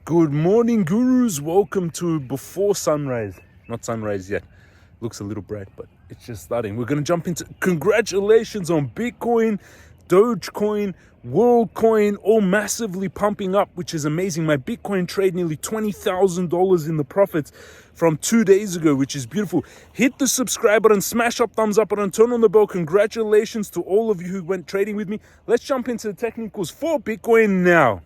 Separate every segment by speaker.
Speaker 1: Good morning, gurus. Welcome to before sunrise. Not sunrise yet. Looks a little bright, but it's just starting. We're going to jump into congratulations on Bitcoin, Dogecoin, WorldCoin, all massively pumping up, which is amazing. My Bitcoin trade nearly $20,000 in the profits from 2 days ago, which is beautiful. Hit the subscribe button, smash up thumbs up button, turn on the bell. Congratulations to all of you who went trading with me. Let's jump into the technicals for Bitcoin now.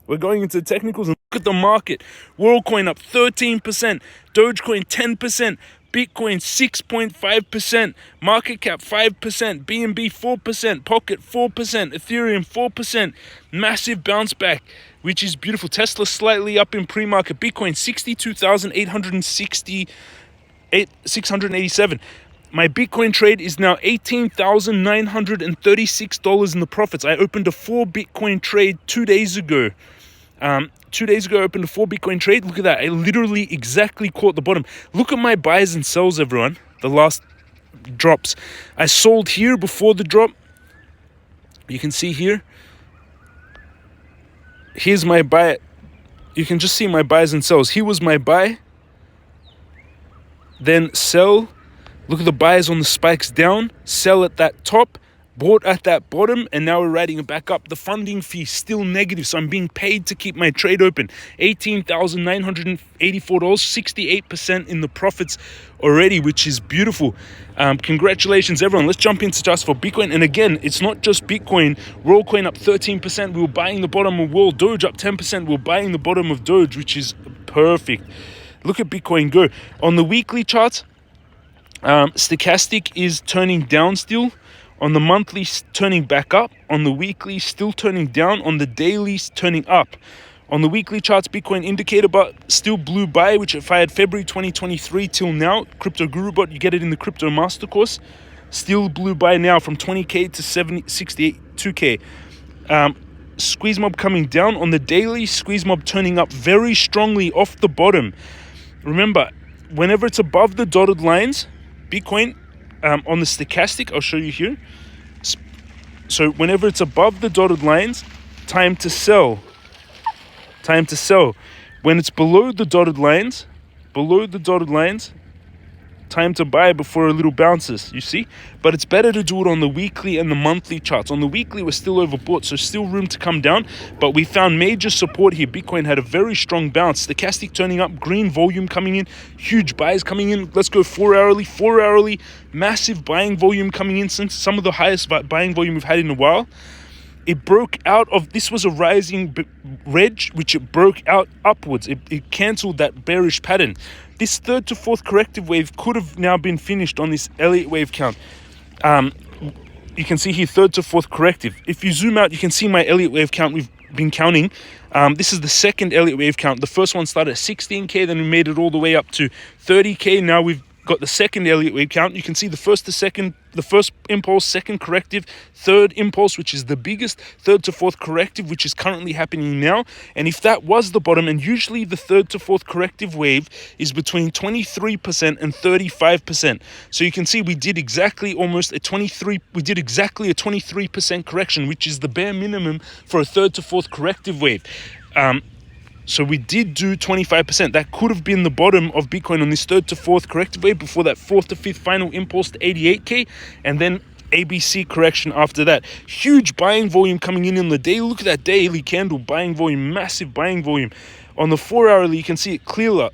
Speaker 1: We're going into the technicals and look at the market. WorldCoin up 13%, Dogecoin 10%, Bitcoin 6.5%, market cap 5%, BNB 4%, Pocket 4%, Ethereum 4%, massive bounce back, which is beautiful. Tesla slightly up in pre-market, Bitcoin 62,687. My Bitcoin trade is now $18,936 in the profits. I opened a 4 Bitcoin trade 2 days ago. 2 days ago, I opened a 4 Bitcoin trade. Look at that. I literally exactly caught the bottom. Look at my buys and sells, everyone. The last drops. I sold here before the drop. You can see here. Here's my buy. You can just see my buys and sells. Here was my buy. Then sell. Look at the buys on the spikes down. Sell at that top. Bought at that bottom, and now we're riding it back up. The funding fee still negative, so I'm being paid to keep my trade open. $18,984, 68% in the profits already, which is beautiful. Congratulations, everyone. Let's jump into just for Bitcoin. And again, it's not just Bitcoin. WorldCoin up 13%. We were buying the bottom of World. Doge up 10%. We were buying the bottom of Doge, which is perfect. Look at Bitcoin go. On the weekly charts, stochastic is turning down still. On the monthly, turning back up. On the weekly, still turning down. On the daily, turning up. On the weekly charts, Bitcoin indicator bot still blue buy, which if I had February 2023 till now, Crypto Guru bot, you get it in the Crypto Master course. Still blue buy now from 20K to 2K. Squeeze mob coming down. On the daily, squeeze mob turning up very strongly off the bottom. Remember, whenever it's above the dotted lines, Bitcoin, on the stochastic, I'll show you here. So whenever it's above the dotted lines, time to sell. Time to sell. When it's below the dotted lines, time to buy before a little bounces, you see? But it's better to do it on the weekly and the monthly charts. On the weekly, we're still overbought, so still room to come down. But we found major support here. Bitcoin had a very strong bounce. Stochastic turning up, green volume coming in, huge buys coming in. Let's go 4 hourly. 4 hourly, massive buying volume coming in, since some of the highest buying volume we've had in a while. It broke out of, this was a rising wedge, which it broke out upwards. It cancelled that bearish pattern. This third to fourth corrective wave could have now been finished on this Elliott wave count. You can see here third to fourth corrective. If you zoom out, you can see my Elliott wave count we've been counting. This is the second Elliott wave count. The first one started at 16K, then we made it all the way up to 30K. Now we've got the second Elliott wave count. You can see the first to second, the first impulse, second corrective, third impulse, which is the biggest, third to fourth corrective, which is currently happening now. And if that was the bottom, and usually the third to fourth corrective wave is between 23% and 35%. So you can see we did exactly almost a 23% correction, which is the bare minimum for a third to fourth corrective wave. So we did do 25%. That could have been the bottom of Bitcoin on this third to fourth corrective wave before that fourth to fifth final impulse to 88K, and then ABC correction after that. Huge buying volume coming in the day. Look at that daily candle buying volume, massive buying volume. On the 4 hourly, you can see it clearer.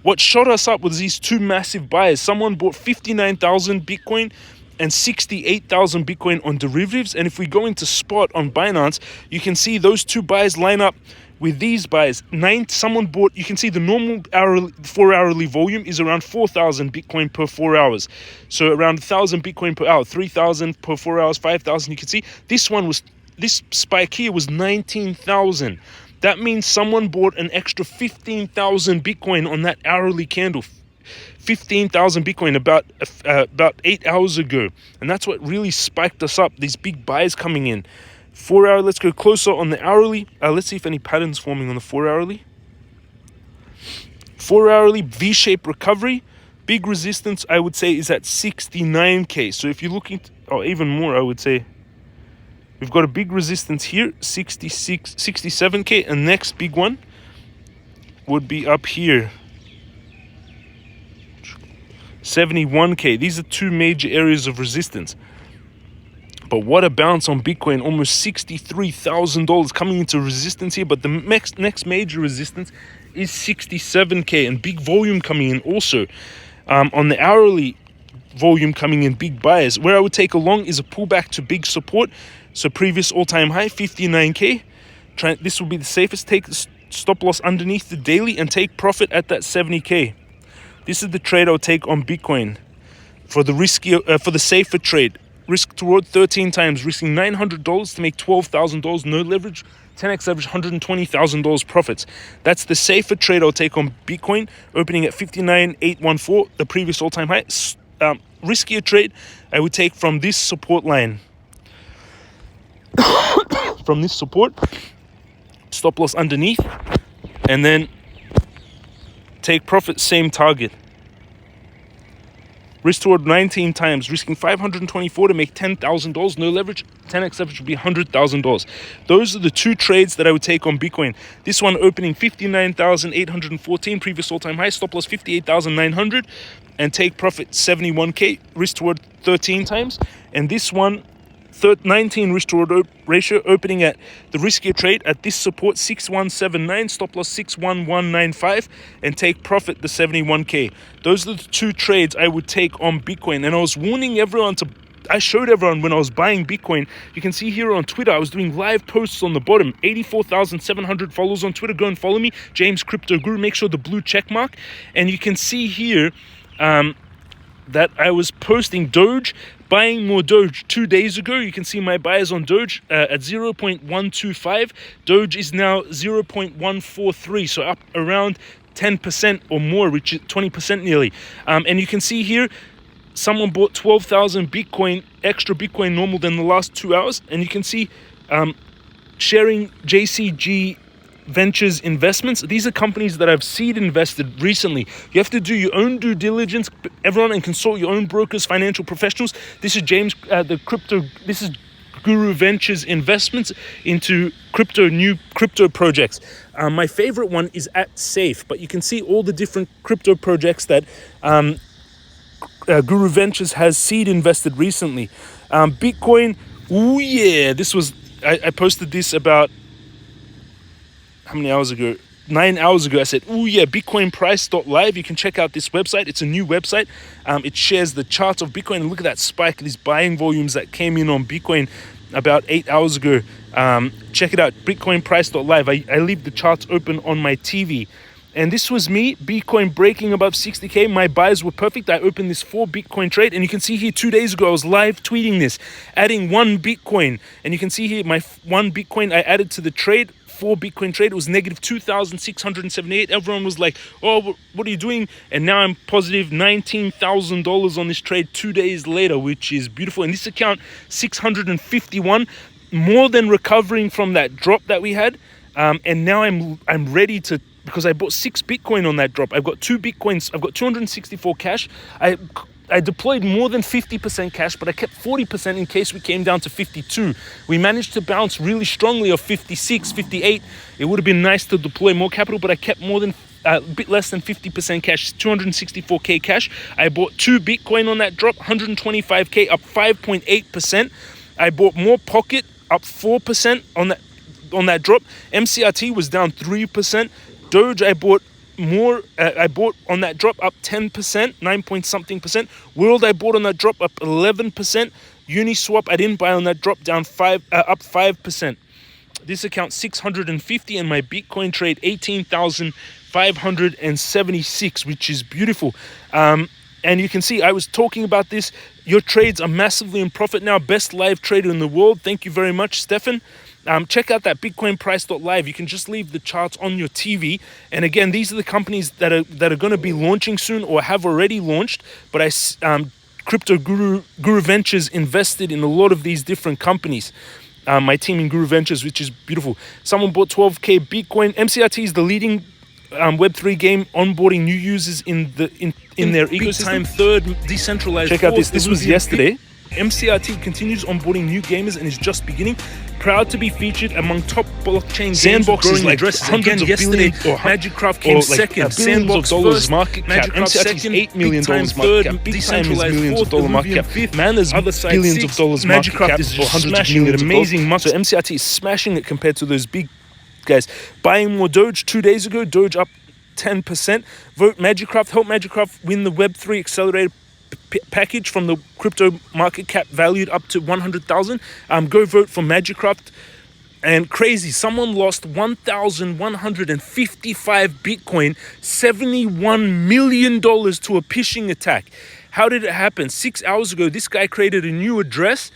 Speaker 1: What shot us up was these two massive buys. Someone bought 59,000 Bitcoin and 68,000 Bitcoin on derivatives. And if we go into spot on Binance, you can see those two buys line up with these buys. Someone bought, you can see the normal 4 hourly volume is around 4,000 Bitcoin per 4 hours. So around 1,000 Bitcoin per hour, 3,000 per 4 hours, 5,000. You can see this spike here was 19,000. That means someone bought an extra 15,000 Bitcoin on that hourly candle. 15,000 Bitcoin about 8 hours ago. And that's what really spiked us up, these big buys coming in. 4 hour, let's go closer on the hourly. Let's see if any patterns forming on the 4 hourly. 4 hourly V-shaped recovery. Big resistance, I would say, is at 69K. So if you're looking, or even more, I would say We've got a big resistance here, 67K, and next big one would be up here, 71K. These are two major areas of resistance. But what a bounce on Bitcoin, almost $63,000 coming into resistance here. But the next major resistance is 67K, and big volume coming in also. On the hourly volume coming in, big buyers. Where I would take a long is a pullback to big support. So previous all-time high, 59K. This will be the safest. Take the stop loss underneath the daily and take profit at that 70K. This is the trade I'll take on Bitcoin for the for the safer trade. Risk to reward 13 times, risking $900 to make $12,000, no leverage, 10x leverage, $120,000 profits. That's the safer trade I'll take on Bitcoin, opening at 59,814, the previous all-time high. Riskier trade I would take from this support line. From this support, stop loss underneath, and then take profit, same target. Risk toward 19 times, risking $524 to make $10,000, no leverage, 10x leverage would be $100,000. Those are the two trades that I would take on Bitcoin. This one opening 59,814, previous all-time high, stop loss 58,900, and take profit 71K, risk toward 13 times. And this one, 19 risk to reward ratio, opening at the riskier trade at this support 6179, stop loss 61195, and take profit the 71K. Those are the two trades I would take on Bitcoin. And I was warning everyone I showed everyone when I was buying Bitcoin. You can see here on Twitter, I was doing live posts on the bottom. 84,700 followers on Twitter. Go and follow me, James Crypto Guru. Make sure the blue check mark. And you can see here that I was posting Doge, buying more Doge 2 days ago. You can see my buyers on Doge at 0.125. Doge is now 0.143, so up around 10% or more, which is 20% nearly. And you can see here, someone bought 12,000 Bitcoin, extra Bitcoin normal than the last 2 hours. And you can see sharing JCG Ventures investments. These are companies that I've seed invested recently. You have to do your own due diligence, everyone, and consult your own brokers, financial professionals. This is this is Guru Ventures investments into new crypto projects. My favorite one is at Safe, but you can see all the different crypto projects that Guru Ventures has seed invested recently. Bitcoin, oh yeah, I posted this about how many hours ago? 9 hours ago. I said, oh yeah, bitcoinprice.live. You can check out this website. It's a new website. It shares the charts of Bitcoin. And look at that spike, these buying volumes that came in on Bitcoin about 8 hours ago. Check it out, bitcoinprice.live. I leave the charts open on my TV. And this was me, Bitcoin breaking above 60K. My buys were perfect. I opened this 4 Bitcoin trade. And you can see here 2 days ago, I was live tweeting this, adding 1 Bitcoin. And you can see here my 1 Bitcoin I added to the trade. 4 Bitcoin trade, it was negative 2,678. Everyone was like, oh, what are you doing? And now I'm positive $19,000 on this trade 2 days later, which is beautiful. And this account, 651, more than recovering from that drop that we had. And now I'm ready to, because I bought 6 Bitcoin on that drop. I've got 2 Bitcoins. I've got 264 cash. I deployed more than 50% cash, but I kept 40% in case we came down to 52. We managed to bounce really strongly of 56, 58. It would have been nice to deploy more capital, but I kept more than a bit less than 50% cash, 264K cash. I bought 2 Bitcoin on that drop, 125K, up 5.8%. I bought more Pocket, up 4% on that drop. MCRT was down 3%. Doge, I bought more. I bought on that drop up 10%, 9 point something percent. World, I bought on that drop up 11%. Uniswap, I didn't buy on that drop, down up 5%. This account 650, and my Bitcoin trade 18,576, which is beautiful. And you can see I was talking about this. Your trades are massively in profit now. Best live trader in the world. Thank you very much, Stefan. Check out that bitcoinprice.live. You can just leave the charts on your TV. And again, these are the companies that are going to be launching soon or have already launched. But Crypto Guru Ventures invested in a lot of these different companies. My team in Guru Ventures, which is beautiful. Someone bought 12K Bitcoin. MCRT is the leading Web3 game onboarding new users in their ecosystem. Third decentralized. Check out this. This was yesterday. MCRT continues onboarding new gamers and is just beginning. Proud to be featured among top blockchain
Speaker 2: Sandbox
Speaker 1: games
Speaker 2: is like
Speaker 1: addresses.
Speaker 2: hundreds
Speaker 1: Again,
Speaker 2: of
Speaker 1: yesterday,
Speaker 2: billions or
Speaker 1: MagicCraft came
Speaker 2: like
Speaker 1: second.
Speaker 2: billions of
Speaker 1: Sandbox
Speaker 2: dollars
Speaker 1: first,
Speaker 2: market cap.
Speaker 1: MagicCraft
Speaker 2: MCRT is
Speaker 1: second,
Speaker 2: $8 million
Speaker 1: Big Time
Speaker 2: market
Speaker 1: third,
Speaker 2: cap. Big Time is
Speaker 1: Decentralized
Speaker 2: millions
Speaker 1: fourth,
Speaker 2: of dollar market
Speaker 1: Illuvium
Speaker 2: cap.
Speaker 1: fifth,
Speaker 2: Man, there's
Speaker 1: other side
Speaker 2: billions
Speaker 1: sixth.
Speaker 2: of dollars market
Speaker 1: MagicCraft
Speaker 2: cap
Speaker 1: is
Speaker 2: or
Speaker 1: just
Speaker 2: hundreds of
Speaker 1: smashing it,
Speaker 2: millions of
Speaker 1: amazing
Speaker 2: dollars.
Speaker 1: mucks.
Speaker 2: So MCRT is smashing it compared to those big guys. Buying more Doge 2 days ago. Doge up 10%. Vote MagicCraft. Help MagicCraft win the Web3 accelerator package from the crypto market cap valued up to 100,000. Go vote for MagicCraft. And crazy, someone lost 1,155 Bitcoin, $71 million to a phishing attack. How did it happen? 6 hours ago, this guy created a new address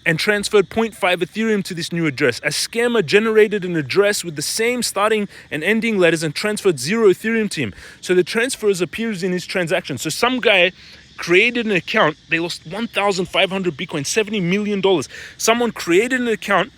Speaker 2: and transferred 0.5 Ethereum to this new address. A scammer generated an address with the same starting and ending letters and transferred 0 Ethereum to him. So the transfers appears in his transaction. So some guy created an account. They lost 1,500 Bitcoin, $70 million. Someone created an account,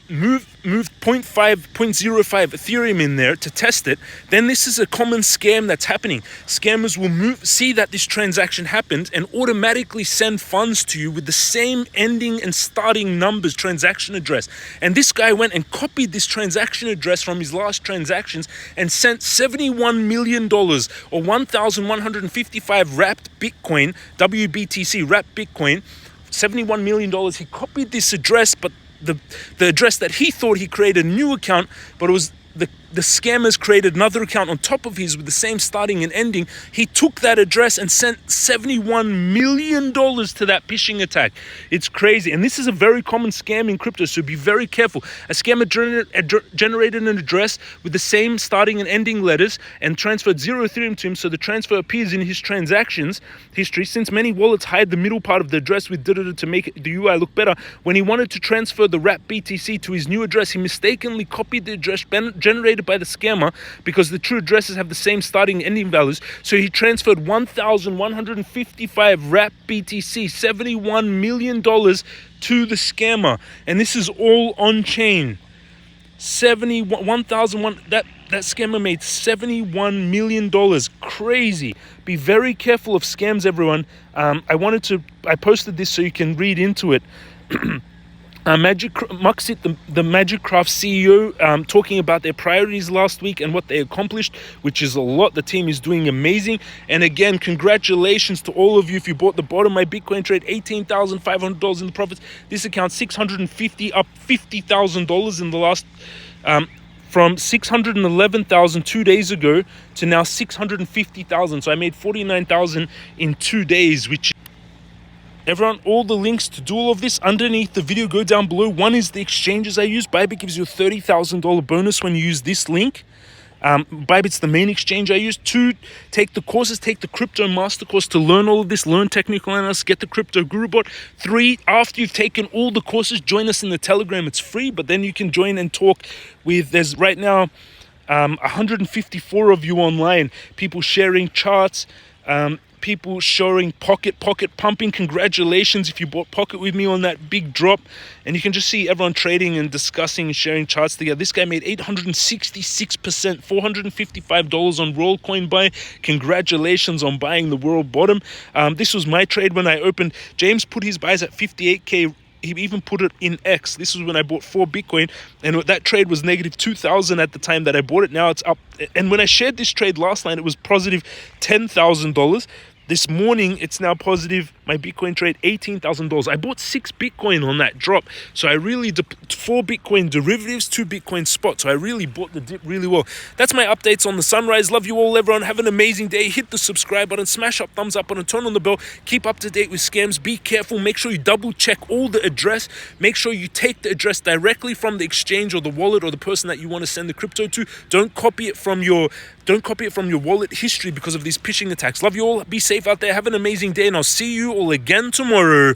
Speaker 2: moved 0.05 Ethereum in there to test it. Then this is a common scam that's happening. Scammers will see that this transaction happened and automatically send funds to you with the same ending and starting numbers transaction address. And this guy went and copied this transaction address from his last transactions and sent $71 million or 1,155 wrapped Bitcoin, WBTC wrapped Bitcoin, $71 million. He copied this address, but the address that he thought he created a new account, but it was the scammers created another account on top of his with the same starting and ending. He took that address and sent $71 million to that phishing attack. It's crazy. And this is a very common scam in crypto, so be very careful. A scammer generated an address with the same starting and ending letters and transferred 0 Ethereum to him, so the transfer appears in his transactions history. Since many wallets hide the middle part of the address with to make the UI look better, when he wanted to transfer the wrap BTC to his new address, he mistakenly copied the address generated by the scammer because the true addresses have the same starting and ending values. So he transferred 1,155 wrap BTC, $71 million to the scammer. And this is all on chain. 1,001 that scammer made $71 million. Crazy. Be very careful of scams, everyone. I posted this so you can read into it. Muxit, the MagicCraft CEO, talking about their priorities last week and what they accomplished, which is a lot. The team is doing amazing. And again, congratulations to all of you. If you bought the bottom of my Bitcoin trade, $18,500 in the profits. This account, 650, up $50,000 in the last, from 611,000 2 days ago to now 650,000. So I made 49,000 in 2 days, which everyone, all the links to do all of this underneath the video, go down below. One is the exchanges I use. Bybit gives you a $30,000 bonus when you use this link. Bybit's the main exchange I use. 2, take the courses, take the crypto master course to learn all of this, learn technical analysis, get the crypto guru bot. 3, after you've taken all the courses, join us in the Telegram. It's free, but then you can join and talk with, there's right now 154 of you online, people sharing charts, people showing pocket pumping. Congratulations if you bought pocket with me on that big drop. And you can just see everyone trading and discussing and sharing charts together. This guy made 866%, $455 on Rollcoin buy. Congratulations on buying the world bottom. This was my trade when I opened. James put his buys at 58k. He even put it in X. This was when I bought 4 Bitcoin, and that trade was negative 2,000 at the time that I bought it. Now it's up. And when I shared this trade last night, it was positive $10,000. This morning, it's now positive, my Bitcoin trade, $18,000. I bought 6 Bitcoin on that drop. So I really, 4 Bitcoin derivatives, 2 Bitcoin spot. So I really bought the dip really well. That's my updates on the sunrise. Love you all, everyone. Have an amazing day. Hit the subscribe button, smash up, thumbs up button, turn on the bell. Keep up to date with scams. Be careful. Make sure you double check all the address. Make sure you take the address directly from the exchange or the wallet or the person that you want to send the crypto to. Don't copy it from your wallet history because of these phishing attacks. Love you all. Be safe out there. Have an amazing day, and I'll see you all again tomorrow.